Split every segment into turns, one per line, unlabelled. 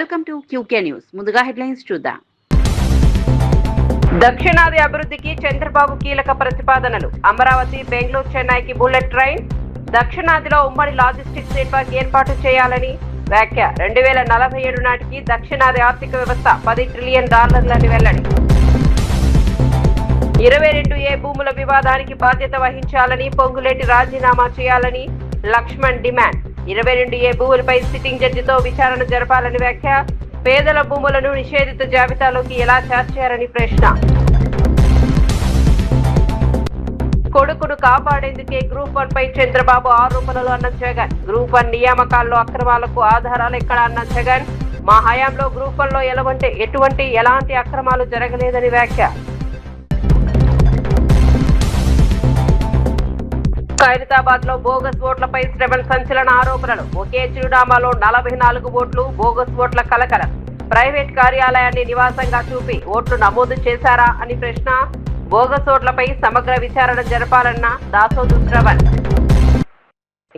Welcome to QK news. ముందుగా headlines చూద్దాం.
దక్షిణాది అభివృద్ధికి చంద్రబాబు కీలక ప్రతిపాదనలు. అమరావతి, బెంగళూరు, చెన్నైకి బుల్లెట్ ట్రైన్. దక్షిణాదిలో ఉమ్మడి లాజిస్టిక్స్ నెట్వర్క్ ఏర్పాటు చేయాలని వ్యాఖ్య. 2047 నాటికి దక్షిణాది ఆర్థిక వ్యవస్థ $10 ట్రిలియన్ వెల్లడి. 22A భూముల వివాదానికి బాధ్యత వహించాలని పొంగులేటి రాజీనామా చేయాలని లక్ష్మణ్ డిమాండ్. 22A భూములపై సిట్టింగ్ జడ్జితో విచారణ జరపాలని వ్యాఖ్య. పేదల భూములను నిషేధిత జాబితాలోకి ఎలా చేర్చారని ప్రశ్న. కొడుకును కాపాడేందుకే గ్రూప్ 1 పై చంద్రబాబు ఆరోపణలు అన్న జగన్. గ్రూప్ 1 నియామకాల్లో అక్రమాలకు ఆధారాలు ఎక్కడ అన్న జగన్. మా హయాంలో గ్రూప్ 1 లో ఎలాంటి అక్రమాలు జరగలేదని వ్యాఖ్య. ఖైరతాబాద్ లో బోగస్ ఓట్లపై శ్రవణ్ సంచలన ఆరోపణలు. ఒకే చిరునామాలో 44 ఓట్లు, బోగస్ ఓట్ల కలకలం. ప్రైవేట్ కార్యాలయాన్ని నివాసంగా చూపి ఓట్లు నమోదు చేశారా అని ప్రశ్న. బోగస్ ఓట్లపై సమగ్ర విచారణ జరపాలన్న దాసోదు శ్రవణ్.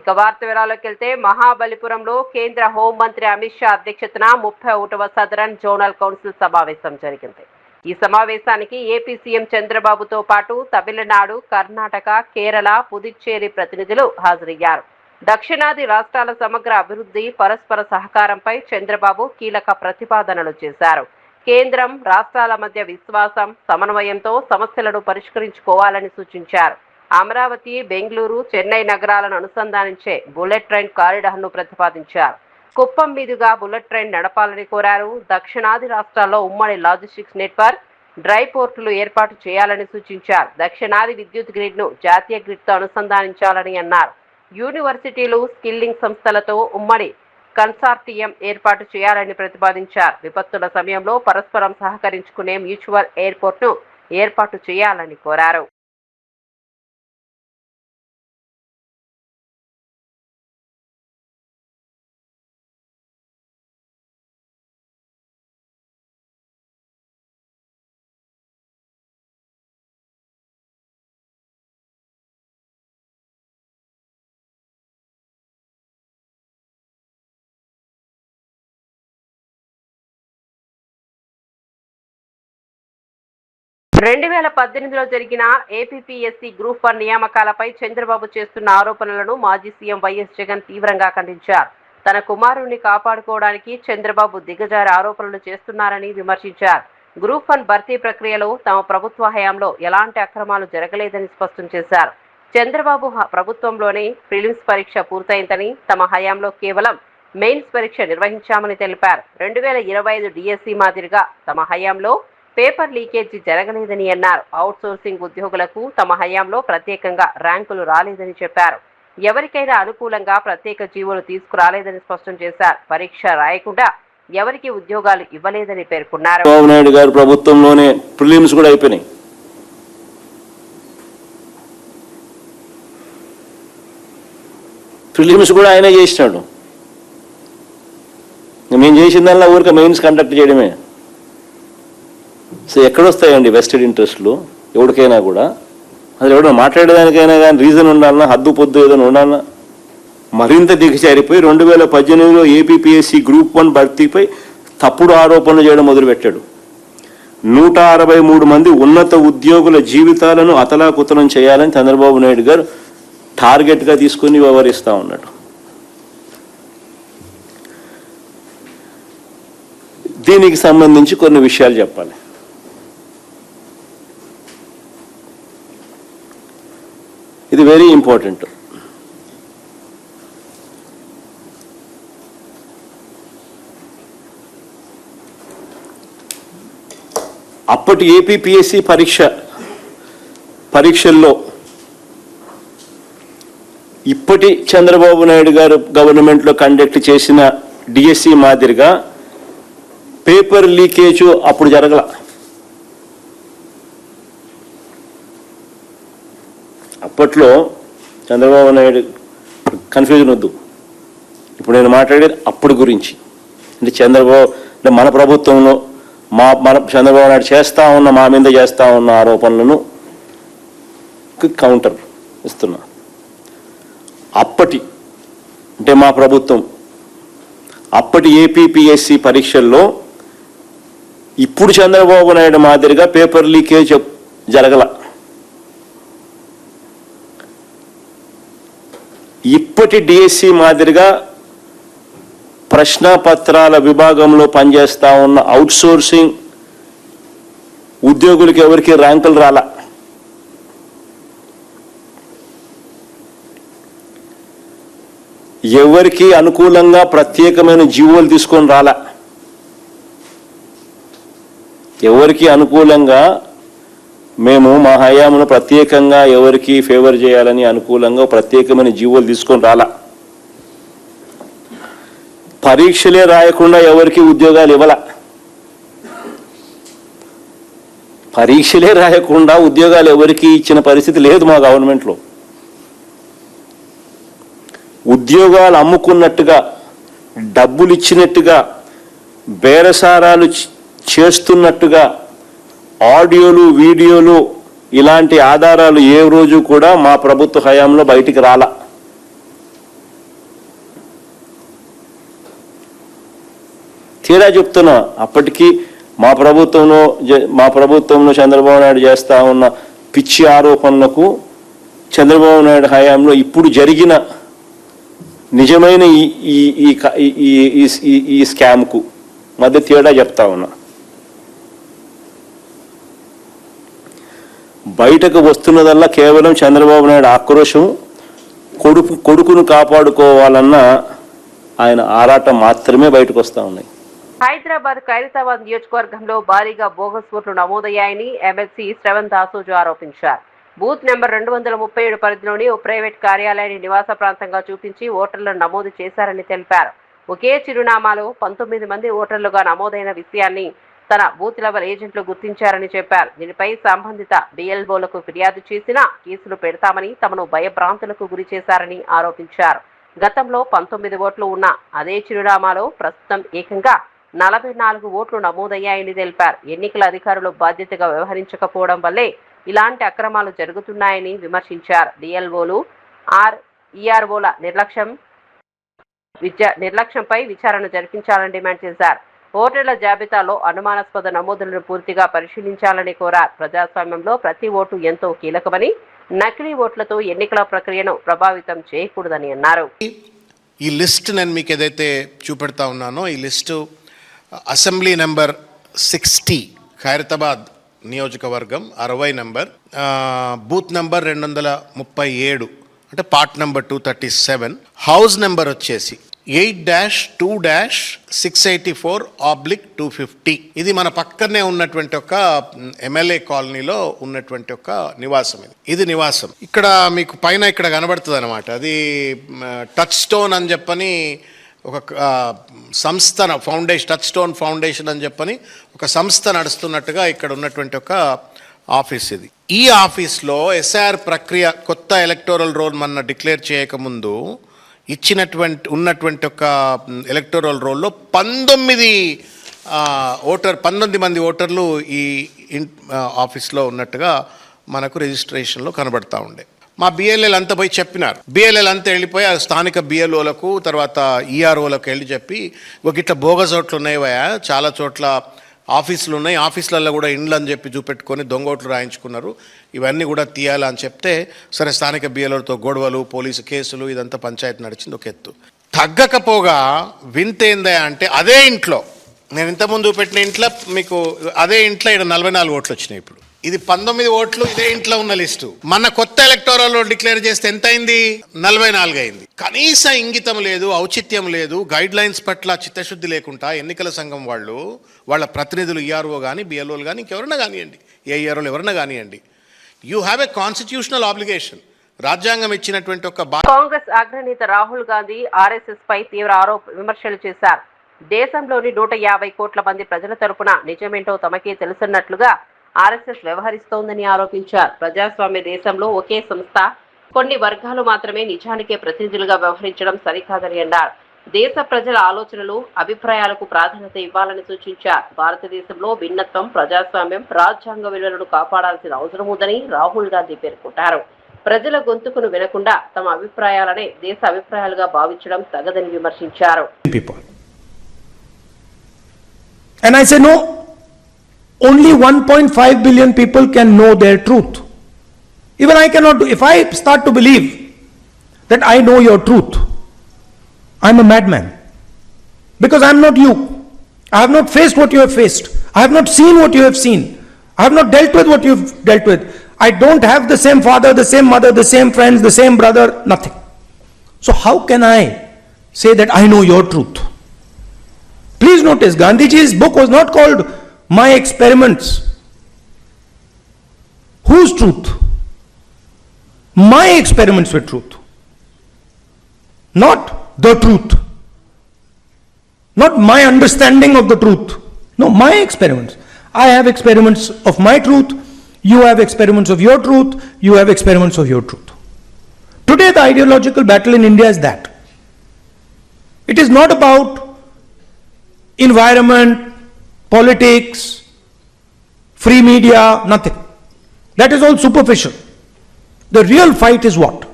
ఇక వార్త వివరాల్లోకి వెళ్తే, మహాబలిపురంలో కేంద్ర హోంమంత్రి అమిత్ షా అధ్యక్షతన 31వ సదరన్ జోనల్ కౌన్సిల్ సమావేశం జరిగింది. ఈ సమావేశానికి ఏపీ సీఎం చంద్రబాబుతో పాటు తమిళనాడు, కర్ణాటక, కేరళ, పుదుచ్చేరి ప్రతినిధులు హాజరయ్యారు. దక్షిణాది రాష్ట్రాల సమగ్ర అభివృద్ధి, పరస్పర సహకారంపై చంద్రబాబు కీలక ప్రతిపాదనలు చేశారు. కేంద్రం, రాష్ట్రాల మధ్య విశ్వాసం, సమన్వయంతో సమస్యలను పరిష్కరించుకోవాలని సూచించారు. అమరావతి, బెంగళూరు, చెన్నై నగరాలను అనుసంధానించే బుల్లెట్ ట్రైన్ కారిడార్ను ప్రతిపాదించారు. కుప్పం మీదుగా బుల్లెట్ ట్రైన్ నడపాలని కోరారు. దక్షిణాది రాష్ట్రాల్లో ఉమ్మడి లాజిస్టిక్స్ నెట్వర్క్, డ్రై పోర్టులు ఏర్పాటు చేయాలని సూచించారు. దక్షిణాది విద్యుత్ గ్రిడ్ ను జాతీయ గ్రిడ్ తో అనుసంధానించాలని అన్నారు. యూనివర్సిటీలు, స్కిల్లింగ్ సంస్థలతో ఉమ్మడి కన్సార్టియం ఏర్పాటు చేయాలని ప్రతిపాదించారు. విపత్తుల సమయంలో పరస్పరం సహకరించుకునే మ్యూచువల్ ఎయిర్పోర్ట్ ను ఏర్పాటు చేయాలని కోరారు. లో జరిగిన ఏపీపీఎస్సీ గ్రూప్ 1 నియామకాలపై చంద్రబాబు చేస్తున్న ఆరోపణలను మాజీ సీఎం వైఎస్ జగన్ తీవ్రంగా ఖండించారు. తన కుమారుణ్ణి కాపాడుకోవడానికి చంద్రబాబు దిగజారి ఆరోపణలు చేస్తున్నారని విమర్శించారు. గ్రూప్ 1 భర్తీ ప్రక్రియలో తమ ప్రభుత్వ హయాంలో ఎలాంటి అక్రమాలు జరగలేదని స్పష్టం చేశారు. చంద్రబాబు ప్రభుత్వంలోనే ప్రిలిమ్స్ పరీక్ష పూర్తయిందని, తమ హయాంలో కేవలం మెయిన్స్ పరీక్ష నిర్వహించామని తెలిపారు. 2025 డిఎస్సీ మాదిరిగా తమ హయాంలో పేపర్ లీకేజీ జరగలేదని అన్నారు. అవుట్ సోర్సింగ్ ఉద్యోగులకు తమ హయాంలో ప్రత్యేకంగా ర్యాంకులు రాలేదని చెప్పారు. ఎవరికైనా అనుకూలంగా ప్రత్యేక జీవోలు తీసుకురాలేదని స్పష్టం చేశారు. పరీక్ష రాయకుండా ఎవరికి ఉద్యోగాలు ఇవ్వలేదని పేర్కొన్నారు.
చంద్రబాబు నాయుడు గారి ప్రభుత్వంలోనే ప్రిలిమ్స్ కూడా అయిపోయినాయి. ప్రిలిమ్స్ కూడా ఆయనే చేసినాడు. మేము చేసిందల్లా ఊరికే మెయిన్స్ కండక్ట్ చేయడమే. సో ఎక్కడొస్తాయండి వెస్టెడ్ ఇంట్రెస్ట్లు ఎవరికైనా కూడా? అసలు ఎవడో మాట్లాడేదానికైనా కానీ రీజన్ ఉండాలన్నా, హద్దు పొద్దు ఏదైనా ఉండాలన్నా. మరింత దిగజారిపోయి 2018లో ఏపీపీఎస్సీ గ్రూప్ 1 భర్తీపై తప్పుడు ఆరోపణలు చేయడం మొదలుపెట్టాడు. 163 మంది ఉన్నత ఉద్యోగుల జీవితాలను అతలాకుతలం చేయాలని చంద్రబాబు నాయుడు గారు టార్గెట్గా తీసుకుని వ్యవహరిస్తూ ఉన్నాడు. దీనికి సంబంధించి కొన్ని విషయాలు చెప్పాలి. ఇది వెరీ ఇంపార్టెంట్. అప్పటి ఏపీపీఎస్సీ పరీక్షల్లో ఇప్పటి చంద్రబాబు నాయుడు గారు గవర్నమెంట్లో కండక్ట్ చేసిన డిఎస్సి మాదిరిగా పేపర్ లీకేజ్ అప్పుడు జరగల. అప్పట్లో చంద్రబాబు నాయుడు కన్ఫ్యూజన్ వద్దు. ఇప్పుడు నేను మాట్లాడేది అప్పుడు గురించి. అంటే మన ప్రభుత్వంలో మన చంద్రబాబు నాయుడు మా మీద చేస్తూ ఉన్న ఆరోపణలను కౌంటర్ ఇస్తున్నా. అప్పటి అంటే మా ప్రభుత్వం అప్పటి ఏపీపీఎస్సి పరీక్షల్లో ఇప్పుడు చంద్రబాబు నాయుడు మాదిరిగా పేపర్ లీకేజ్ జరగల. ఇప్పటి డిఎస్సి మాదిరిగా ప్రశ్నపత్రాల విభాగంలో పనిచేస్తా ఉన్న అవుట్సోర్సింగ్ ఉద్యోగులకి ఎవరికి ర్యాంకులు రాలా. ఎవరికి అనుకూలంగా ప్రత్యేకమైన జీవోలు తీసుకొని రాలా. ఎవరికి అనుకూలంగా మేము మా హయాంలో ప్రత్యేకంగా ఎవరికి ఫేవర్ చేయాలని అనుకూలంగా ప్రత్యేకమైన జీవోలు తీసుకొని రాలా. పరీక్షలే రాయకుండా ఎవరికి ఉద్యోగాలు ఇవ్వాల. పరీక్షలే రాయకుండా ఉద్యోగాలు ఎవరికి ఇచ్చిన పరిస్థితి లేదు మా గవర్నమెంట్లో. ఉద్యోగాలు అమ్ముకున్నట్టుగా, డబ్బులు ఇచ్చినట్టుగా, బేరసారాలు చేస్తున్నట్టుగా ఆడియోలు, వీడియోలు ఇలాంటి ఆధారాలు ఏ రోజు కూడా మా ప్రభుత్వ హయాంలో బయటికి రాలా. తీరా చెప్తున్నా, అప్పటికి మా ప్రభుత్వంలో చంద్రబాబు నాయుడు చేస్తా ఉన్న పిచ్చి ఆరోపణలకు చంద్రబాబు నాయుడు హయాంలో ఇప్పుడు జరిగిన నిజమైన ఈ స్కామ్కు మధ్య తేడా చెప్తా ఉన్నా. బయటకు వస్తున్నదల్లా కేవలం చంద్రబాబు నాయుడు ఆక్రోశం, కొడుకును కాపాడుకోవాలన్న ఆయన ఆరాటం మాత్రమే బయటకు వస్తూ ఉన్నాయి.
హైదరాబాద్ ఖైరతాబాద్ నియోజకవర్గంలో భారీగా బోగస్ ఓట్లు నమోదయ్యాయని ఎమ్మెల్సీ శ్రవణ్ దాసోజు ఆరోపించారు. బూత్ నెంబర్ 237 పరిధిలోని ఓ ప్రైవేట్ కార్యాలయాన్ని నివాస ప్రాంతంగా చూపించి ఓటర్లను నమోదు చేశారని తెలిపారు. ఒకే చిరునామాలో 19 మంది ఓటర్లుగా నమోదైన విషయాన్ని తన బూత్ లెవెల్ ఏజెంట్లు గుర్తించారని చెప్పారు. దీనిపై సంబంధిత బిఎల్ఓలకు ఫిర్యాదు చేసినా కేసులు పెడతామని తమను భయభ్రాంతులకు గురి చేశారని ఆరోపించారు. గతంలో 19 ఓట్లు ఉన్న అదే చిరునామాలో ప్రస్తుతం ఏకంగా 44 ఓట్లు నమోదయ్యాయని తెలిపారు. ఎన్నికల అధికారులు బాధ్యతగా వ్యవహరించకపోవడం వల్లే ఇలాంటి అక్రమాలు జరుగుతున్నాయని విమర్శించారు. డిఎల్ఓలు, ఈఆర్ఓల నిర్లక్ష్యంపై విచారణ జరిపించాలని డిమాండ్ చేశారు. ఓటర్ల జాబితాలో అనుమానాస్పద నమోదులను పూర్తిగా పరిశీలించాలని కోరారు. ప్రజాస్వామ్యంలో ప్రతి ఓటు ఎంతో కీలకమని, నకిలీ ఓట్లతో ఎన్నికల ప్రక్రియను ప్రభావితం చేయకూడదని అన్నారు.
ఈ లిస్ట్ నేను మీకు ఏదైతే చూపెడతా ఉన్నానో ఈ లిస్టు అసెంబ్లీ నెంబర్ 60 ఖైరతాబాద్ నియోజకవర్గం 60 నెంబర్, బూత్ నెంబర్ 237 అంటే పార్ట్ నెంబర్ 237, హౌస్ నెంబర్ వచ్చేసి 8-2-684/250. ఇది మన పక్కనే ఉన్నటువంటి ఒక ఎమ్మెల్యే కాలనీలో ఉన్నటువంటి ఒక నివాసం. ఇది నివాసం. ఇక్కడ మీకు పైన ఇక్కడ కనబడుతుంది అనమాట. అది టచ్ స్టోన్ అని చెప్పని ఒక సంస్థ ఫౌండేషన్, టచ్ స్టోన్ ఫౌండేషన్ అని చెప్పని ఒక సంస్థ నడుస్తున్నట్టుగా ఇక్కడ ఉన్నటువంటి ఒక ఆఫీస్ ఇది. ఈ ఆఫీస్లో ఎస్ఐఆర్ ప్రక్రియ కొత్త ఎలక్టోరల్ రోల్ మన డిక్లేర్ చేయకముందు ఉన్నటువంటి ఒక ఎలక్టోరల్ రోల్లో 19 మంది ఓటర్లు ఈ ఆఫీస్లో ఉన్నట్టుగా మనకు రిజిస్ట్రేషన్లో కనబడతా ఉండే. మా బిఎల్ఎల్ అంతా పోయి చెప్పినారు. బిఎల్ఎల్ అంతా వెళ్ళిపోయి ఆ స్థానిక బిఎల్ఓలకు తర్వాత ఈఆర్ఓలకు వెళ్ళి చెప్పి ఒక ఇట్లా బోగస్ ఓట్లు ఉన్నాయా, చాలా చోట్ల ఆఫీసులు ఉన్నాయి, ఆఫీసులలో కూడా ఇండ్లు అని చెప్పి చూపెట్టుకొని దొంగోట్లు రాయించుకున్నారు, ఇవన్నీ కూడా తీయాలని చెప్తే సరే స్థానిక బిఎల్ఓలతో గొడవలు, పోలీసు కేసులు, ఇదంతా పంచాయతీ నడిచింది ఒక ఎత్తు. తగ్గకపోగా వింతేందా అంటే అదే ఇంట్లో నేను ఇంతకుముందు పెట్టిన ఇంట్లో మీకు అదే ఇంట్లో ఇక్కడ 44 ఓట్లు వచ్చినాయి. ఇప్పుడు ఇది 19 ఓట్లు ఇదే ఇంట్లో ఉన్న లిస్టు. మన కొత్త ఎలక్టోరల్ డిక్లేర్ చేస్తే ఎంత అయింది? 44 అయింది. కనీస ఇంగితం లేదు, ఔచిత్యం లేదు, గైడ్ లైన్స్ పట్ల చిత్తశుద్ధి లేకుండా ఎన్నికల సంఘం వాళ్ళు, వాళ్ళ ప్రతినిధులు ఈఆర్ఓ కానీ బిఎల్ఓలు కానీ ఇంకెవరన్నా కానివ్వండి, ఏఈఆర్ఓలు ఎవరన్నా కానివ్వండి, you have a constitutional obligation. రాజ్యాంగం ఇచ్చినటువంటి ఒక
కాంగ్రెస్ అగ్రనేత రాహుల్ గాంధీ ఆర్ఎస్ఎస్ పై తీవ్ర విమర్శలు చేశారు. దేశంలోని 150 కోట్ల మంది ప్రజల తరపున నిజమేంటో తమకే తెలుసున్నట్లుగా ఆర్ఎస్ఎస్ వ్యవహరిస్తోందని ఆరోపించారు. ప్రజాస్వామ్య దేశంలో ఒకే సంస్థ, కొన్ని వర్గాలు మాత్రమే నిజానికే ప్రతినిధులుగా వ్యవహరించడం సరికాదని అన్నారు. దేశ ప్రజల ఆలోచనలు, అభిప్రాయాలకు ప్రాధాన్యత ఇవ్వాలని సూచించారు. భారతదేశంలో భిన్నత్వం, ప్రజాస్వామ్యం, రాజ్యాంగ విలువలను కాపాడాల్సిన అవసరం ఉందని రాహుల్ గాంధీ పేర్కొంటారు. ప్రజల గొంతుకును వినకుండా తమ అభిప్రాయాలనే దేశ అభిప్రాయాలుగా భావించడం తగదని విమర్శించారు.
And I say, no, only 1.5 billion people can know their truth. Even I cannot do, if I start to believe that I know your truth, I'm a madman. Because I'm not you. I have not faced what you have faced. I have not seen what you have seen. I have not dealt with what you have dealt with. I don't have the same father, the same mother, the same friends, the same brother, nothing. So how can I say that I know your truth? Please notice, Gandhiji's book was not called My Experiments. Whose truth? My experiments with truth. Not the truth. Not my understanding of the truth. No, my experiments. I have experiments of my truth. You have experiments of your truth. You have experiments of your truth. Today, the ideological battle in India is that. It is not about environment, politics, free media, nothing. That is all superficial. The real fight is what?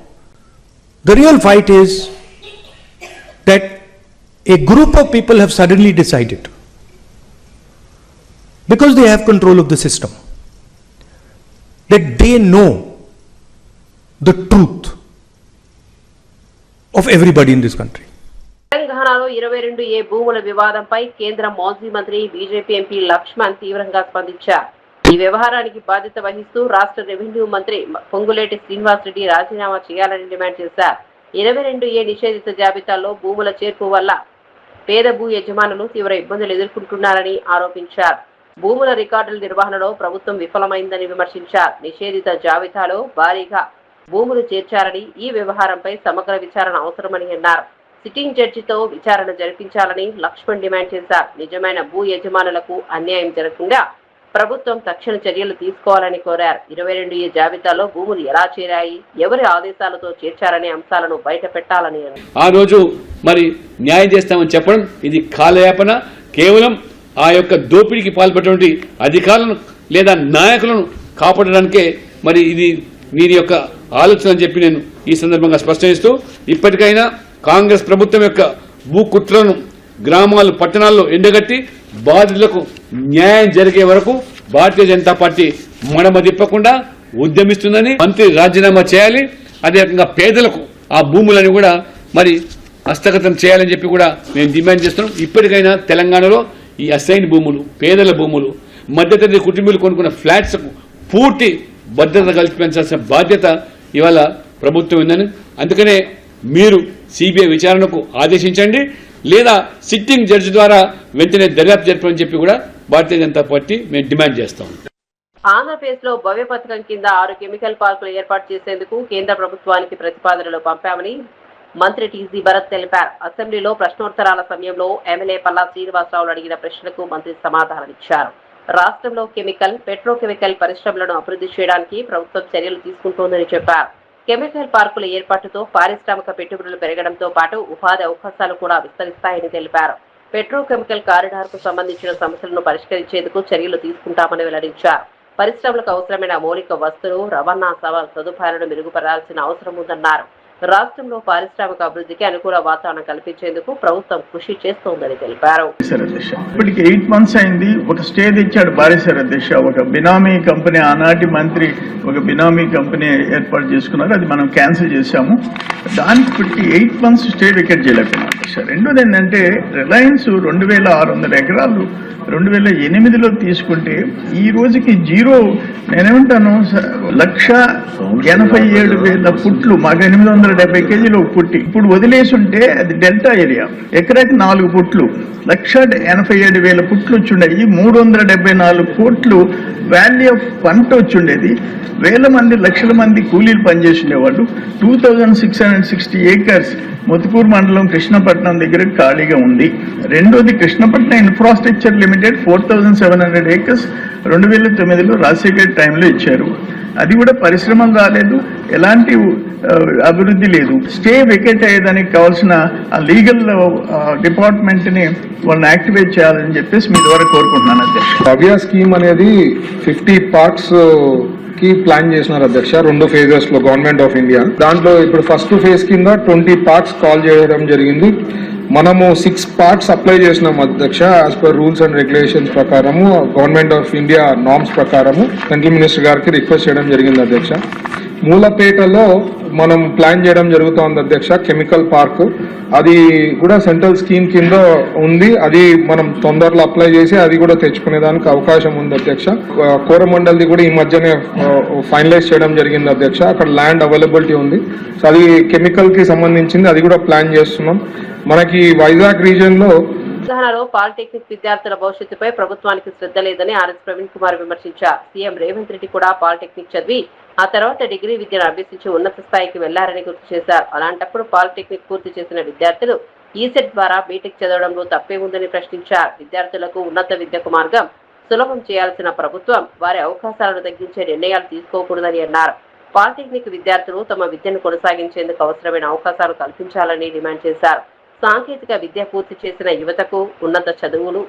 The real fight is that a group of people have suddenly decided, because they have control of the system, that they know the truth of everybody in this country.
తెలంగాణలో 22A భూముల వివాదంపై కేంద్ర మాజీ మంత్రి BJP MP Laxman తీవ్రంగా స్పందించారు. ఈ వ్యవహారానికి బాధ్యత వహిస్తూ రాష్ట్ర రెవెన్యూ మంత్రి పొంగులేటి శ్రీనివాసరెడ్డి రాజీనామా చేయాలని డిమాండ్ చేశారు. 22A నిషేధిత జాబితాలో భూముల చేర్పు వల్ల పేద భూ యజమానులు తీవ్ర ఇబ్బందులు ఎదుర్కొంటున్నారని ఆరోపించారు. భూముల రికార్డుల నిర్వహణలో ప్రభుత్వం విఫలమైందని విమర్శించారు. నిషేధిత జాబితాలో భారీగా భూములు చేర్చారని, ఈ వ్యవహారంపై సమగ్ర విచారణ అవసరమని అన్నారు. సిట్టింగ్ జడ్జితో విచారణ జరిపించాలని లక్ష్మణ్ డిమాండ్ చేశారు. నిజమైన భూ యజమానులకు అన్యాయం జరగకుండా ప్రభుత్వం తక్షణ చర్యలు తీసుకోవాలని కోరారు. 22A జాబితాలో భూములు ఎలా చేరాయి, ఎవరి ఆదేశాలతో చేర్చారనే అంశాలను బయట పెట్టాలని అన్నారు.
ఆ రోజు మరి న్యాయం చేస్తామని చెప్పడం ఇది కాలయాపన. కేవలం ఆ యొక్క దోపిడీకి పాల్పడినటువంటి అధికారులను లేదా నాయకులను కాపాడడానికే మరి ఇది వీరి యొక్క ఆలోచన అని చెప్పి నేను ఈ సందర్భంగా స్పష్టం చేస్తూ, ఇప్పటికైనా కాంగ్రెస్ ప్రభుత్వం యొక్క భూ కుట్రలను గ్రామాలు పట్టణాల్లో ఎండగట్టి బాధితులకు న్యాయం జరిగే వరకు భారతీయ జనతా పార్టీ మడమ తిప్పకుండా ఉద్యమిస్తుందని, మంత్రి రాజీనామా చేయాలి. అదేవిధంగా పేదలకు ఆ భూములను కూడా మరి హస్తగతం చేయాలని చెప్పి కూడా మేము డిమాండ్ చేస్తున్నాం. ఇప్పటికైనా తెలంగాణలో ఈ అసైన్ భూములు, పేదల భూములు, మధ్యతరగతి కుటుంబాలు కొనుక్కున్న ఫ్లాట్స్కు పూర్తి భద్రత కల్పించాల్సిన బాధ్యత ఇవాళ ప్రభుత్వం ఉందని, అందుకనే మీరు సిబిఐ విచారణకు ఆదేశించండి, లేదా సిట్టింగ్ జడ్జి ద్వారా వెంటనే దర్యాప్తు జరపని చెప్పి కూడా భారతీయ జనతా పార్టీ మేము డిమాండ్ చేస్తాం.
ఆంధ్రప్రదేశ్ లో భవ్య పథకం కింద 6 కెమికల్ పార్కులు ఏర్పాటు చేసేందుకు కేంద్ర ప్రభుత్వానికి ప్రతిపాదనలు పంపామని మంత్రి టీజీ భరత్ తెలిపారు. అసెంబ్లీలో ప్రశ్నోత్తరాల సమయంలో ఎమ్మెల్యే పల్లా శ్రీనివాసరావులు అడిగిన ప్రశ్నలకు మంత్రి సమాధానమిచ్చారు. రాష్ట్రంలో కెమికల్, పెట్రోకెమికల్ పరిశ్రమలను అభివృద్ధి చేయడానికి ప్రభుత్వం చర్యలు తీసుకుంటోందని చెప్పారు. కెమికల్ పార్కుల ఏర్పాటుతో పారిశ్రామిక పెట్టుబడులు పెరగడంతో పాటు ఉపాధి అవకాశాలు కూడా విస్తరిస్తాయని తెలిపారు. పెట్రోకెమికల్ కారిడార్ కు సంబంధించిన సమస్యలను పరిష్కరించేందుకు చర్యలు తీసుకుంటామని వెల్లడించారు. పరిశ్రమలకు అవసరమైన మౌలిక వస్తువులు, రవాణా సదుపాయాలను మెరుగుపడాల్సిన అవసరం ఉందన్నారు. రాష్ట్రంలో పారిశ్రామిక అభివృద్ధికి అనుకూల వాతావరణం కల్పించేందుకు ప్రభుత్వం కృషి చేస్తోందని తెలిపారు.
ఇప్పటికి 8 months అయింది. ఒక స్టే తెచ్చాడు భారీసార్ అధ్యక్ష. ఒక బినామీ కంపెనీ, ఆనాటి మంత్రి ఒక బినామీ కంపెనీ ఏర్పాటు చేసుకున్నారు. అది మనం క్యాన్సిల్ చేశాము. దానికి ఇప్పటికి 8 months స్టే వికెట్ చేయలేకపోయినాం అధ్యక్ష. రెండోది ఏంటంటే రిలయన్స్ 2600 ఎకరాలు 2008లో తీసుకుంటే ఈ రోజుకి జీరో, నేనేమంటాను, 1,87,000 పుట్లు, మాకు 870 కేజీలు ఒక పుట్టి ఇప్పుడు వదిలేసి ఉంటే అది డెల్టా ఏరియా, ఎకరాకి 4 పుట్లు, 1,87,000 పుట్లు వచ్చిండేవి. 374 కోట్లు వాల్యూ ఆఫ్ పంట వచ్చిండేది. వేల మంది, లక్షల మంది కూలీలు పనిచేసిండేవాళ్ళు. 2660 acres ముతుకూరు మండలం కృష్ణపట్నం దగ్గర ఖాళీగా ఉంది. రెండోది కృష్ణపట్నం ఇన్ఫ్రాస్ట్రక్చర్ లిమిటెడ్ 4700 acres 2009లో రాజశేఖర్ టైంలో ఇచ్చారు. అది కూడా పరిశ్రమలు రాలేదు, ఎలాంటి అభివృద్ధి లేదు. స్టే వెకేట్ అయ్యేదానికి కావాల్సిన లీగల్ డిపార్ట్మెంట్ని వాళ్ళని యాక్టివేట్ చేయాలని చెప్పేసి మీ ద్వారా కోరుకుంటున్నాను అధ్యక్ష.
భవ్య స్కీమ్ అనేది 50 పార్క్స్ కి ప్లాన్ చేసినారు అధ్యక్ష, 2 phases లో గవర్నమెంట్ ఆఫ్ ఇండియా. దాంట్లో ఇప్పుడు ఫస్ట్ ఫేజ్ కింద 20 పార్క్స్ కాల్ చేయడం జరిగింది. మనము 6 parts అప్లై చేసినాం అధ్యక్ష. As per rules and regulations ప్రకారము, గవర్నమెంట్ ఆఫ్ ఇండియా నార్మ్స్ ప్రకారము సెంట్రల్ మినిస్టర్ గారికి రిక్వెస్ట్ చేయడం జరిగింది అధ్యక్ష. మూలపేటలో మనం ప్లాన్ చేయడం జరుగుతోంది అధ్యక్ష, కెమికల్ పార్క్. అది కూడా సెంట్రల్ స్కీమ్ కింద ఉంది. అది మనం తొందరలో అప్లై చేసి అది కూడా తెచ్చుకునేదానికి అవకాశం ఉంది అధ్యక్ష. కోరమండల్ది కూడా ఈ మధ్యనే ఫైనలైజ్ చేయడం జరిగింది అధ్యక్ష. అక్కడ ల్యాండ్ అవైలబిలిటీ ఉంది. సో అది కెమికల్ కి సంబంధించింది, అది కూడా ప్లాన్ చేస్తున్నాం. మనకి వైజాగ్ రీజియన్ లో
తెలంగాణలో పాలిటెక్నిక్ విద్యార్థుల భవిష్యత్తుపై ప్రభుత్వానికి శ్రద్ధ లేదని ఆర్ఎస్ ప్రవీణ్ కుమార్ విమర్శించారు. సీఎం రేవంత్ రెడ్డి కూడా పాలిటెక్నిక్ చదివి ఆ తర్వాత డిగ్రీ విద్యను అభ్యసించి ఉన్నత స్థాయికి వెళ్లారని గుర్తు చేశారు. అలాంటప్పుడు పాలిటెక్నిక్ పూర్తి చేసిన విద్యార్థులు ఈసెట్ ద్వారా బీటెక్ చదవడంలో తప్పే ఉందని ప్రశ్నించారు. విద్యార్థులకు ఉన్నత విద్యకు మార్గం సులభం చేయాల్సిన ప్రభుత్వం వారి అవకాశాలను తగ్గించే నిర్ణయాలు తీసుకోకూడదని అన్నారు. పాలిటెక్నిక్ విద్యార్థులు తమ విద్యను కొనసాగించేందుకు అవసరమైన అవకాశాలు కల్పించాలని డిమాండ్ చేశారు. సాంకేతిక విద్య పూర్తి చేసిన యువతకు ఉన్నత చదువులు,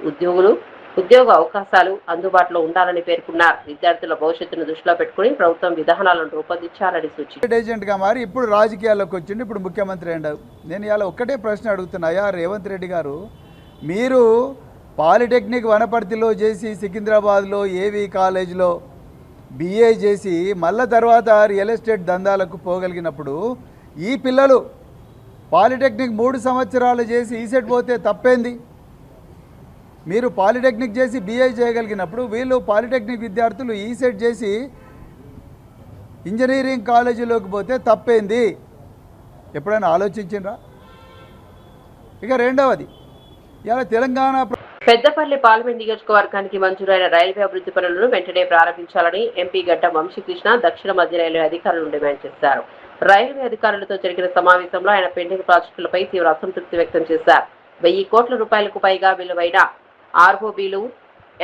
ఉద్యోగ అవకాశాలు అందుబాటులో ఉండాలని పేర్కొన్నారు. విద్యార్థుల భవిష్యత్తును దృష్టిలో పెట్టుకుని ప్రభుత్వం విధానాలను రూపొందించాలని సూచించారు.
ఏజెంట్ గా మారి ఇప్పుడు రాజకీయాల్లోకి వచ్చింది, ఇప్పుడు ముఖ్యమంత్రి అయ్యాడు. నేను ఇలా ఒక్కటే ప్రశ్న అడుగుతున్నాయా రేవంత్ రెడ్డి గారు, మీరు పాలిటెక్నిక్ వనపర్తిలో చేసి సికింద్రాబాద్లో ఏవి కాలేజ్లో బిఏ చేసి మళ్ళా తర్వాత రియల్ ఎస్టేట్ దందాలకు పోగలిగినప్పుడు ఈ పిల్లలు పాలిటెక్నిక్ 3 సంవత్సరాలు చేసి ఈసెట్ పోతే తప్పేంది? మీరు పాలిటెక్నిక్ చేసి బిఏ చేయగలిగినప్పుడు వీళ్ళు పాలిటెక్నిక్ విద్యార్థులు ఈసెట్ చేసి ఇంజనీరింగ్ కాలేజీలోకి పోతే తప్పేంది? ఎప్పుడైనా ఆలోచించిండ్రా? ఇక రెండవది, ఇలా తెలంగాణ
పెద్దపల్లి పార్లమెంట్ నియోజకవర్గానికి మంజూరైన రైల్వే అభివృద్ధి పనులను వెంటనే ప్రారంభించాలని ఎంపీ గడ్డ వంశీకృష్ణ దక్షిణ మధ్య రైల్వే అధికారులను డిమాండ్ చేశారు. రైల్వే అధికారులతో జరిగిన సమావేశంలో ఆయన పెండింగ్ ప్రాజెక్టులపై తీవ్ర అసంతృప్తి వ్యక్తం చేశారు. 1000 కోట్ల రూపాయలకు పైగా విలువైన ఆర్ఓబీలు,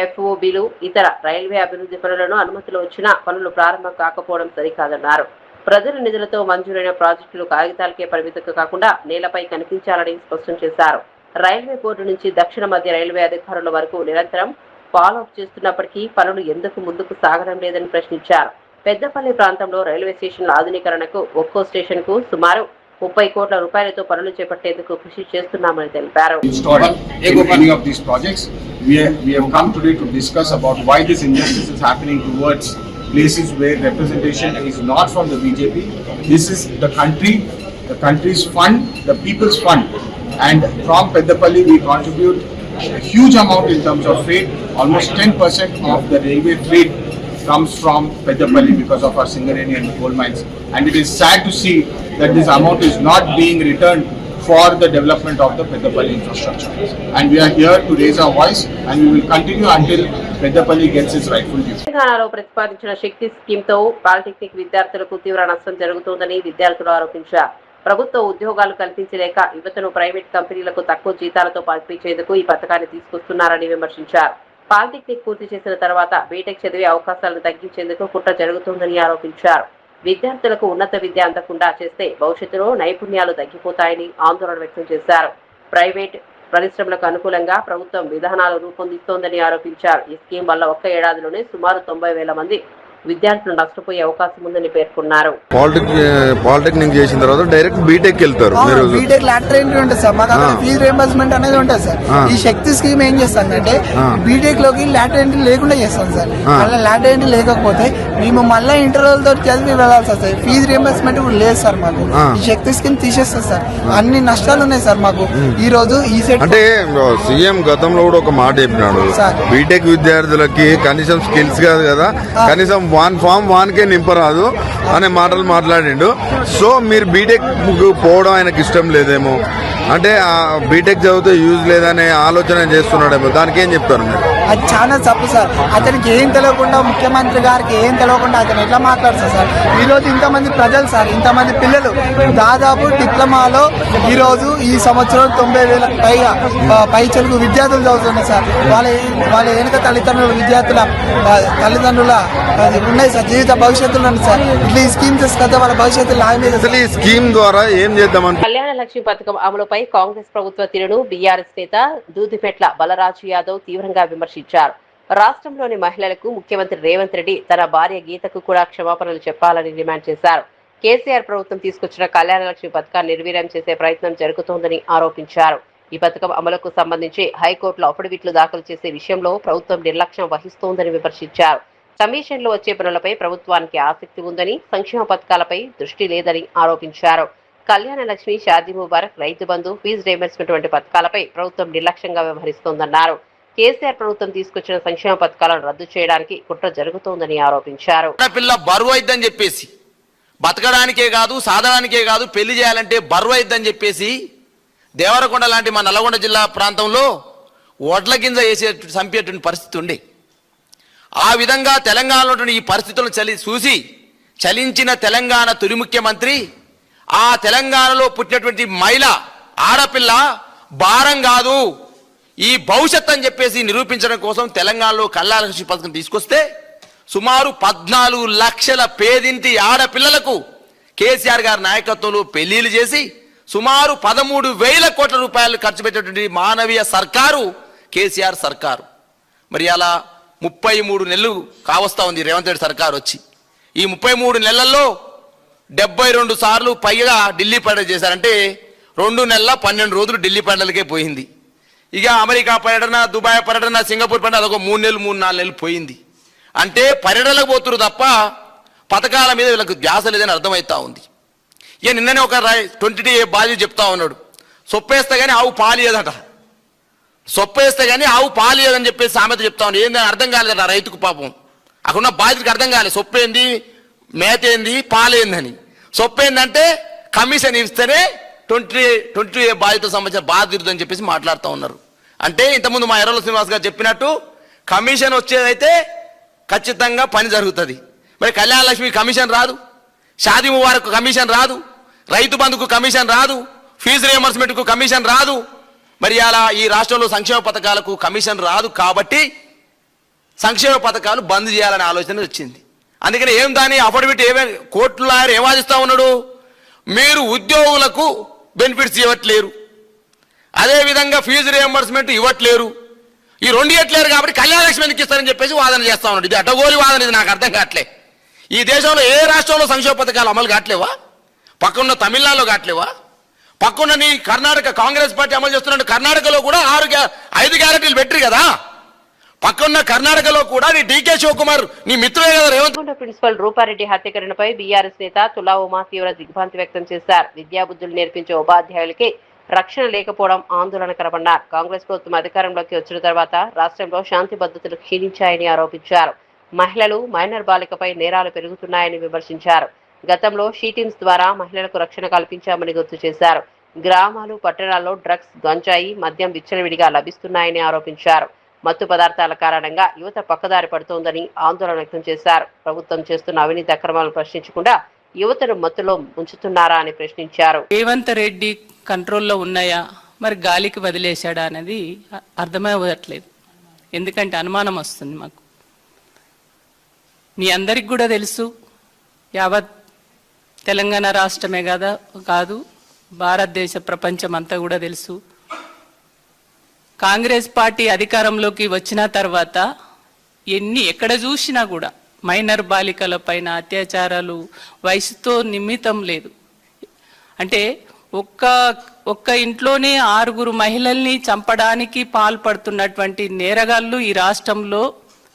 ఎఫ్ఓబీలు, ఇతర రైల్వే అభివృద్ధి పనులను అనుమతులు వచ్చినా పనులు ప్రారంభం కాకపోవడం సరికాదన్నారు. ప్రజల నిధులతో మంజూరైన ప్రాజెక్టులు కాగితాలకే పరిమితం కాకుండా నేలపై కనిపించాలని స్పష్టం చేశారు. రైల్వే బోర్డు నుంచి దక్షిణ మధ్య రైల్వే అధికారుల వరకు నిరంతరం ఫాలోఅప్ చేస్తున్నప్పటికీ పనులు ఎందుకు ముందుకు సాగడం లేదని ప్రశ్నించారు. పెద్దపల్లి ప్రాంతంలో రైల్వే స్టేషన్ల ఆధునీకరణకు ఒక్కో స్టేషన్ కు సుమారు 30 కోట్ల రూపాయలతో పనులు చేపట్టేందుకు కృషి చేస్తున్నామని తెలిపారు.
Places where representation is not from the BJP. This is the country's fund, the people's fund. And from Peddapalli we contribute a huge amount in terms of freight. Almost 10% of the railway freight comes from Peddapalli because of our Singareni and coal mines. And it is sad to see that this amount is not being returned for the development of the Peddapalli infrastructure. And we are here to raise our voice and we will continue until Peddapalli gets its rightful due.
తెలంగాణలో ప్రతిపాదించిన శక్తి scheme తో polytechnic విద్యార్థులకు తీవ్ర నష్టం జరుగుతోందని విద్యార్థులు ఆరోపించారు. ప్రభుత్వ ఉద్యోగాలు కల్పించలేక యువతను ప్రైవేట్ కంపెనీలకు తక్కువ జీతాలతో పంపించేందుకు ఈ పథకాన్ని తీసుకొస్తున్నారని విమర్శించారు. పాలిటెక్నిక్ పూర్తి చేసిన తర్వాత బీటెక్ చదివే అవకాశాలను తగ్గించేందుకు కుట్ర జరుగుతోందని ఆరోపించారు. విద్యార్థులకు ఉన్నత విద్య అందకుండా చేస్తే భవిష్యత్తులో నైపుణ్యాలు తగ్గిపోతాయని ఆందోళన వ్యక్తం చేశారు. ప్రైవేట్ పరిశ్రమలకు అనుకూలంగా ప్రభుత్వం విధానాలు రూపొందిస్తోందని ఆరోపించారు. ఈ స్కీమ్ వల్ల ఒక్క ఏడాదిలోనే సుమారు 90,000 మంది విద్యార్థులు నష్టపోయే అవకాశం ఉందని పేర్కొన్నారు.
పాలిటెక్నిక్ చేసిన తర్వాత డైరెక్ట్ బీటెక్ వెళ్తారు.
బీటెక్ లాటరీ ఎంట్రీ ఉంటుంది సార్, మాకు ఫీజు రియంబర్స్మెంట్ అనేది ఉంటుంది సార్. ఈ శక్తి స్కీమ్ ఏం చేస్తానంటే బీటెక్ లోకి లాటరీ ఎంట్రీ లేకుండా చేస్తాం సార్. మళ్ళీ లాటరీ ఎంట్రీ లేకపోతే మేము మళ్ళీ ఇంటర్వ్యూల తోటి చదివి వెళ్ళాల్సి వస్తుంది. ఫీజు రియంబర్స్మెంట్ కూడా లేదు సార్ మాకు. ఈ శక్తి స్కీమ్ తీసేస్తారు సార్. అన్ని నష్టాలు ఉన్నాయి సార్ మాకు. ఈ రోజు ఈ సెట్
అంటే సీఎం గతంలో కూడా ఒక మాట చెప్పినాడు, బీటెక్ విద్యార్థులకి కనీసం స్కిల్స్ కాదు కదా, కనీసం 1 ఫామ్ 1కే నింపరాదు అనే మాటలు మాట్లాడిండు. సో మీరు బీటెక్ పోవడం ఆయనకి ఇష్టం లేదేమో, అంటే బీటెక్ చదివితే యూజ్ లేదనే ఆలోచన చేస్తున్నాడేమో. దానికి ఏం చెప్తారు మీరు?
అది చాలా తప్పు సార్. అతనికి ఏం తెలియకుండా, ముఖ్యమంత్రి గారికి ఏం తెలియకుండా అతను ఎట్లా మాట్లాడుతారు సార్? ఈ రోజు ఇంతమంది ప్రజలు సార్, ఇంతమంది పిల్లలు దాదాపు డిప్లొమాలో ఈ రోజు ఈ సంవత్సరం 90,000 పైచలకు విద్యార్థులు చదువుతున్నారు సార్. వాళ్ళ వెనుక తల్లిదండ్రుల ఉన్నాయి సార్, జీవిత భవిష్యత్తులు ఉంది సార్. ఇట్లా ఈ స్కీమ్ తీసుకొస్తే వాళ్ళ భవిష్యత్తులో
ఈ స్కీమ్ ద్వారా ఏం చేద్దామని
కళ్యాణ లక్ష్మి పథకం అమలుపై కాంగ్రెస్ ప్రభుత్వ తీరును బీఆర్ఎస్ నేత దూదిపెట్ల బలరాజు యాదవ్ తీవ్రంగా విమర్శించారు. రాష్ట్రంలోని మహిళలకు ముఖ్యమంత్రి రేవంత్ రెడ్డి తన భార్య గీతకు కూడా క్షమాపణలు చెప్పాలని డిమాండ్ చేశారు. కేసీఆర్ ప్రభుత్వం తీసుకొచ్చిన కళ్యాణ లక్ష్మి పథకాన్ని నిర్వీర్యం చేసే ప్రయత్నం జరుగుతోందని ఆరోపించారు. ఈ పథకం అమలుకు సంబంధించి హైకోర్టులో అఫిడవిట్లు దాఖలు చేసే విషయంలో ప్రభుత్వం నిర్లక్ష్యం వహిస్తోందని విమర్శించారు. కమిషన్లు వచ్చే పనులపై ప్రభుత్వానికి ఆసక్తి ఉందని, సంక్షేమ పథకాలపై దృష్టి లేదని ఆరోపించారు. కళ్యాణ లక్ష్మి, షాదీ ముబారక్, రైతు బంధు, ఫీజు రియంబర్స్మెంట్ వంటి పథకాలపై ప్రభుత్వం నిర్లక్ష్యంగా వ్యవహరిస్తోందన్నారు. కేసీఆర్ ప్రభుత్వం తీసుకొచ్చిన సంక్షేమ పథకాలను రద్దు చేయడానికి కుట్ర జరుగుతోందని ఆరోపించారు.
పిల్ల బరువు అయిద్దని చెప్పేసి, బతకడానికే కాదు సాధనానికే కాదు, పెళ్లి చేయాలంటే బరువు అయిద్దని చెప్పేసి దేవరకొండ లాంటి మా నల్గొండ జిల్లా ప్రాంతంలో వడ్ల గింజ వేసే చంపేటువంటి పరిస్థితి ఉండే. ఆ విధంగా తెలంగాణలో ఈ పరిస్థితులను చూసి చలించిన తెలంగాణ తొలి ముఖ్యమంత్రి ఆ తెలంగాణలో పుట్టినటువంటి మహిళ ఆడపిల్ల భారం కాదు, ఈ భవిష్యత్ అని చెప్పేసి నిరూపించడం కోసం తెలంగాణలో కళ్యాణ లక్ష్మి పథకం తీసుకొస్తే సుమారు 14 లక్షల పేదింటి ఆడపిల్లలకు కేసీఆర్ గారి నాయకత్వంలో పెళ్లిళ్ళు చేసి సుమారు 13,000 కోట్ల రూపాయలు ఖర్చు పెట్టేటువంటి మానవీయ సర్కారు కేసీఆర్ సర్కారు. మరి అలా 33 నెలలు కావస్తా ఉంది రేవంత్ రెడ్డి సర్కారు వచ్చి. ఈ 33 నెలల్లో 72 సార్లు పైగా ఢిల్లీ పర్యటన చేశారంటే 2 నెలల 12 రోజులు ఢిల్లీ పర్యటనలకే పోయింది. ఇక అమెరికా పర్యటన, దుబాయ్ పర్యటన, సింగపూర్ పర్యటన అదొక 3 నెలలు 3-4 నెలలు పోయింది. అంటే పర్యటనలకు పోతురు తప్ప పథకాల మీద వీళ్ళకి ధ్యాస లేదని అర్థమవుతా ఉంది. ఇక నిన్ననే ఒక 20 బాధ్యత చెప్తా ఉన్నాడు, సొప్పేస్తే కానీ ఆవు పాలియదట, సొప్పేస్తే కానీ ఆవు పాలియదని చెప్పేసి సామెత చెప్తా ఉన్నాడు. ఏందని అర్థం కాలేదట రైతుకు పాపం. అక్కడున్న బాధ్యతకి అర్థం కాలేదు, సొప్పేంది, మేతేంది, పాలేందని. సొప్పేందంటే కమిషన్ ఇస్తేనే 20 బాధ్యత సంబంధించిన బాధ్యత అని చెప్పేసి మాట్లాడుతూ ఉన్నారు. అంటే ఇంతకుముందు మా ఎర్రల శ్రీనివాస్ గారు చెప్పినట్టు కమిషన్ వచ్చేదైతే ఖచ్చితంగా పని జరుగుతుంది. మరి కళ్యాణ లక్ష్మి కమిషన్ రాదు, షాదీ ముబారక్ కమిషన్ రాదు, రైతు బంధుకు కమిషన్ రాదు, ఫీజు రియంబర్స్మెంట్కు కమిషన్ రాదు. మరి అలా ఈ రాష్ట్రంలో సంక్షేమ పథకాలకు కమిషన్ రాదు కాబట్టి సంక్షేమ పథకాలు బంద్ చేయాలనే ఆలోచన వచ్చింది. అందుకని ఏం దాని అఫిడవిట్ కోర్టులో ఆయన ఏం వాదిస్తూ ఉన్నాడు, మీరు ఉద్యోగులకు బెనిఫిట్స్ ఇవ్వట్లేరు, అదేవిధంగా ఫీజు రియంబర్స్మెంట్ ఇవ్వట్లేరు, ఈ 2 ఇవ్వట్లేరు కాబట్టి కళ్యాణ లక్ష్మి ఎందుకు ఇస్తారని చెప్పేసి వాదన చేస్తా ఉన్నాడు. ఇది అడ్డగోలి వాదన, ఇది నాకు అర్థం కావట్లే. ఈ దేశంలో ఏ రాష్ట్రంలో సంక్షేమ పథకాలు అమలు కావట్లేవా? పక్కన్న తమిళనాడులో కావట్లేవా? పక్కన్న నీ కర్ణాటక కాంగ్రెస్ పార్టీ అమలు చేస్తున్నట్టు కర్ణాటకలో కూడా 5 గ్యారెంటీలు పెట్టరు కదా. పక్కన్న కర్ణాటకలో కూడా నీ డీకే శివకుమార్ నీ మిత్రుడే కదా రేవంత్.
ప్రిన్సిపల్ రూపారెడ్డి హత్యాకరణపై బీఆర్ఎస్ నేత తులా ఉమా తీవ్ర దిగ్భ్రాంతి వ్యక్తం చేశారు. విద్యాబుద్ధులు నేర్పించే ఉపాధ్యాయులకి రక్షణ లేకపోవడం ఆందోళనకరమన్నారు. కాంగ్రెస్ ప్రభుత్వం అధికారంలోకి వచ్చిన తర్వాత రాష్ట్రంలో శాంతి భద్రతలు క్షీణించాయని ఆరోపించారు. మహిళలు, మైనర్ బాలికపై నేరాలు పెరుగుతున్నాయని విమర్శించారు. గతంలో షీటీమ్స్ ద్వారా మహిళలకు రక్షణ కల్పించామని గుర్తు చేశారు. గ్రామాలు, పట్టణాల్లో డ్రగ్స్, గంజాయి, మద్యం విచ్చలవిడిగా లభిస్తున్నాయని ఆరోపించారు. మత్తు పదార్థాల కారణంగా యువత పక్కదారి పడుతోందని ఆందోళన వ్యక్తం చేశారు. ప్రభుత్వం చేస్తున్న అవినీతి అక్రమాలను ప్రశ్నించకుండా యువతను మత్తులో ఉంచుతున్నారా అని ప్రశ్నించారు.
రేవంత్ రెడ్డి కంట్రోల్లో ఉన్నాయా, మరి గాలికి వదిలేశాడా అనేది అర్థమవ్వట్లేదు. ఎందుకంటే అనుమానం వస్తుంది మాకు. మీ అందరికి కూడా తెలుసు, యావత్ తెలంగాణ రాష్ట్రమే కాదు భారతదేశ ప్రపంచం అంతా కూడా తెలుసు, కాంగ్రెస్ పార్టీ అధికారంలోకి వచ్చిన తర్వాత ఎక్కడ చూసినా కూడా మైనర్ బాలికల పైన అత్యాచారాలు వయసుతో నిమిత్తం లేదు. అంటే ఒక్క ఇంట్లోనే 6 మహిళల్ని చంపడానికి పాల్పడుతున్నటువంటి నేరగాళ్ళు ఈ రాష్ట్రంలో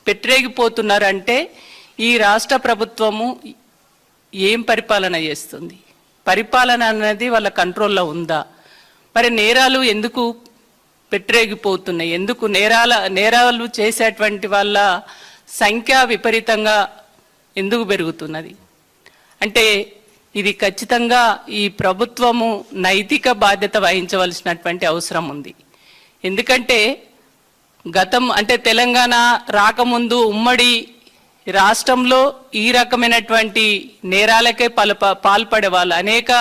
పెట్టరేగిపోతున్నారంటే ఈ రాష్ట్ర ప్రభుత్వము ఏం పరిపాలన చేస్తుంది? పరిపాలన అనేది వాళ్ళ కంట్రోల్లో ఉందా? మరి నేరాలు ఎందుకు పెట్టరేగిపోతున్నాయి? ఎందుకు నేరాలు చేసేటువంటి వాళ్ళ సంఖ్య విపరీతంగా ఎందుకు పెరుగుతున్నది? అంటే ఇది ఖచ్చితంగా ఈ ప్రభుత్వము నైతిక బాధ్యత వహించవలసినటువంటి అవసరం ఉంది. ఎందుకంటే తెలంగాణ రాకముందు ఉమ్మడి రాష్ట్రంలో ఈ రకమైనటువంటి నేరాలకే పాల్పడే వాళ్ళు అనేక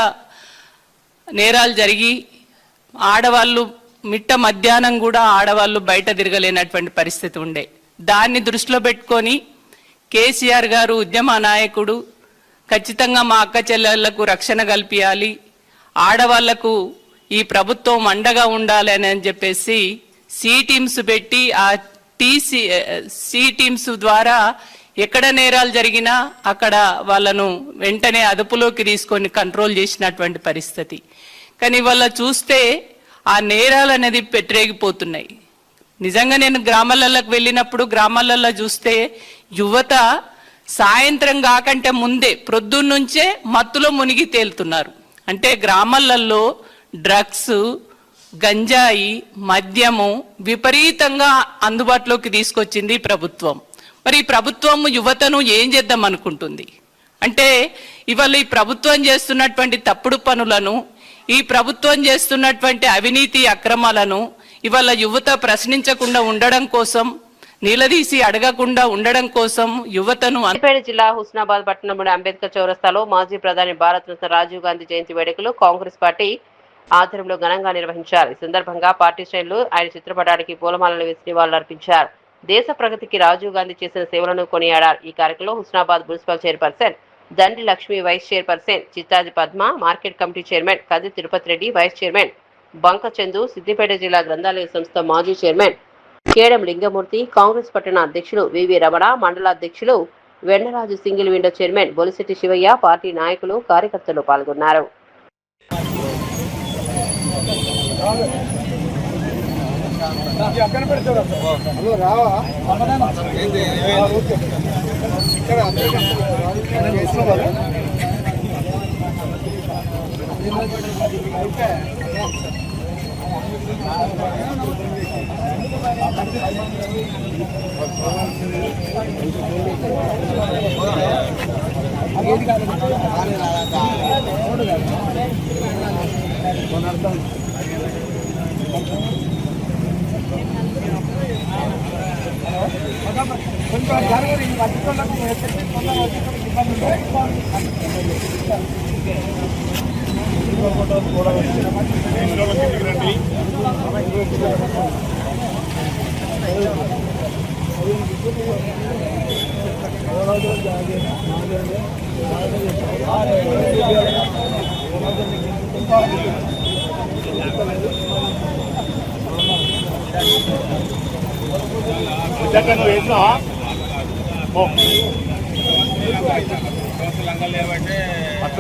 నేరాలు జరిగి ఆడవాళ్ళు మిట్ట మధ్యాహ్నం కూడా ఆడవాళ్ళు బయట తిరగలేనటువంటి పరిస్థితి ఉండే. దాన్ని దృష్టిలో పెట్టుకొని కేసీఆర్ గారు ఉద్యమ నాయకుడు ఖచ్చితంగా మా అక్క చెల్లెళ్లకు రక్షణ కల్పించాలి, ఆడవాళ్లకు ఈ ప్రభుత్వం అండగా ఉండాలి అని చెప్పేసి సి టీమ్స్ పెట్టి ఆ సి టీమ్స్ ద్వారా ఎక్కడ నేరాలు జరిగినా అక్కడ వాళ్ళను వెంటనే అదుపులోకి తీసుకొని కంట్రోల్ చేసినటువంటి పరిస్థితి. కానీ వాళ్ళ చూస్తే ఆ నేరాలు అనేది పెట్టరేగిపోతున్నాయి. నిజంగా నేను గ్రామాలలోకి వెళ్ళినప్పుడు గ్రామాలలో చూస్తే యువత సాయంత్రం కాకంటే ముందే ప్రొద్దున్న నుంచే మత్తులో మునిగి తేలుతున్నారు. అంటే గ్రామాలలో డ్రగ్స్, గంజాయి, మద్యము విపరీతంగా అందుబాటులోకి తీసుకొచ్చింది ప్రభుత్వం. మరి ఈ ప్రభుత్వం యువతను ఏం చేద్దాం అనుకుంటుంది? అంటే ఇవాళ ఈ ప్రభుత్వం చేస్తున్నటువంటి తప్పుడు పనులను, ఈ ప్రభుత్వం చేస్తున్నటువంటి అవినీతి అక్రమాలను ఇవాళ యువత ప్రశ్నించకుండా ఉండడం కోసం, నిలదీసి అడగకుండా ఉండడం కోసం యువతను
సిద్దిపేట జిల్లా హుస్నాబాద్ పట్టణంలోని అంబేద్కర్ చౌరస్తాలో మాజీ ప్రధాని భారతరత్న రాజీవ్ గాంధీ జయంతి వేడుకలు కాంగ్రెస్ పార్టీ ఆధ్వర్యంలో ఘనంగా నిర్వహించారు. ఈ సందర్భంగా పార్టీ శ్రేణులు ఆయన చిత్రపటానికి పూలమాలలు వేసి నివాళులర్పించారు. దేశ ప్రగతికి రాజీవ్ గాంధీ చేసిన సేవలను కొనియాడారు. ఈ కార్యక్రమంలో Husnabad municipal chairperson Dandi Lakshmi, vice chairperson Chittaji Padma, market committee chairman Kadi Tirupati Reddy, vice chairman బంక చందు, సిద్దిపేట జిల్లా గ్రంథాలయ సంస్థ మాజీ చైర్మన్ కేడం లింగమూర్తి, కాంగ్రెస్ పట్టణ అధ్యక్షులు వివి రమణ, మండల అధ్యక్షులు Vennaraju, single window chairman Bolisetti Shivayya, party నాయకులు, కార్యకర్తలు పాల్గొన్నారు.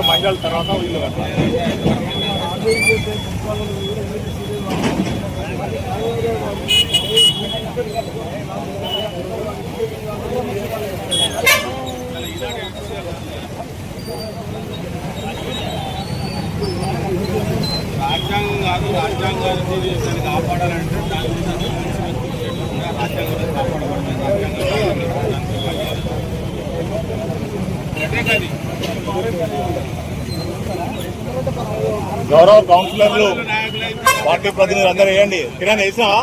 మహిళల తర్వాత రాజ్యాంగం కాదు, రాజ్యాంగాన్ని కాపాడాలంటే రాజ్యాంగం గౌరవ కౌన్సిలర్లు, పార్టీ ప్రతినిధులు అందరూ వేయండి. కిరణ్ వేసినావా?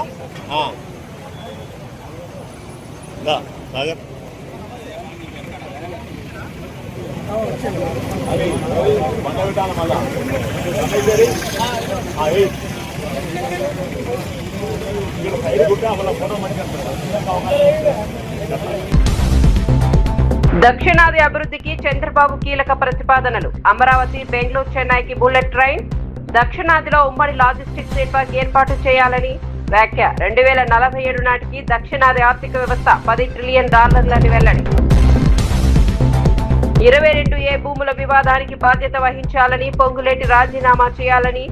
దక్షిణాది అభివృద్ధికి చంద్రబాబు కీలక ప్రతిపాదనలు. అమరావతి, బెంగళూరు, చెన్నైకి బుల్లెట్ ట్రైన్. దక్షిణాదిలో ఉమ్మడి లాజిస్టిక్స్ నెట్వర్క్ ఏర్పాటు చేయాలని వ్యాఖ్య. 2047 నాటికి దక్షిణాది ఆర్థిక వ్యవస్థ $10 ట్రిలియన్ వెల్లడి. 22A భూముల వివాదానికి బాధ్యత వహించాలని పొంగులేటి రాజీనామా చేయాలని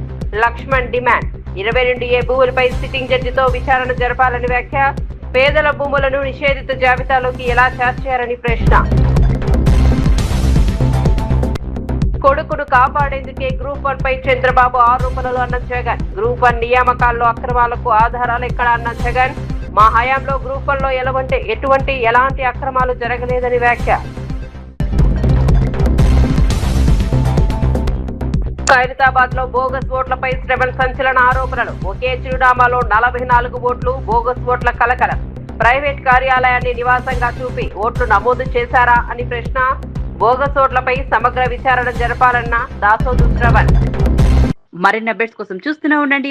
లక్ష్మణ్ డిమాండ్. 22A భూములపై సిట్టింగ్ జడ్జితో విచారణ జరపాలని వ్యాఖ్య. పేదల భూములను నిషేధిత జాబితాలోకి ఎలా చేర్చారని ప్రశ్న. కొడుకును కాపాడేందుకే గ్రూప్ 1 పై చంద్రబాబు ఆరోపణలు అన్న జగన్. గ్రూప్ 1 నియామకాల్లో అక్రమాలకు ఆధారాలు ఎక్కడ అన్న జగన్. మా హయాంలో గ్రూప్ 1లో ఎలాంటి అక్రమాలు జరగలేదని వ్యాఖ్య. ఖైరతాబాద్ లో బోగస్ ఓట్లపై శ్రవణ్ సంచలన ఆరోపణలు. ఒకే చిరునామాలో 44 ఓట్లు, బోగస్ ఓట్ల కలకలం. ప్రైవేట్ కార్యాలయాన్ని నివాసంగా చూపి ఓట్లు నమోదు చేశారా అని ప్రశ్న. బోగస్ ఓట్లపై సమగ్ర విచారణ జరపాలన్న దాసోదు శ్రవణ్.
మరిన్ని అప్డేట్స్ కోసం చూస్తూనే ఉండండి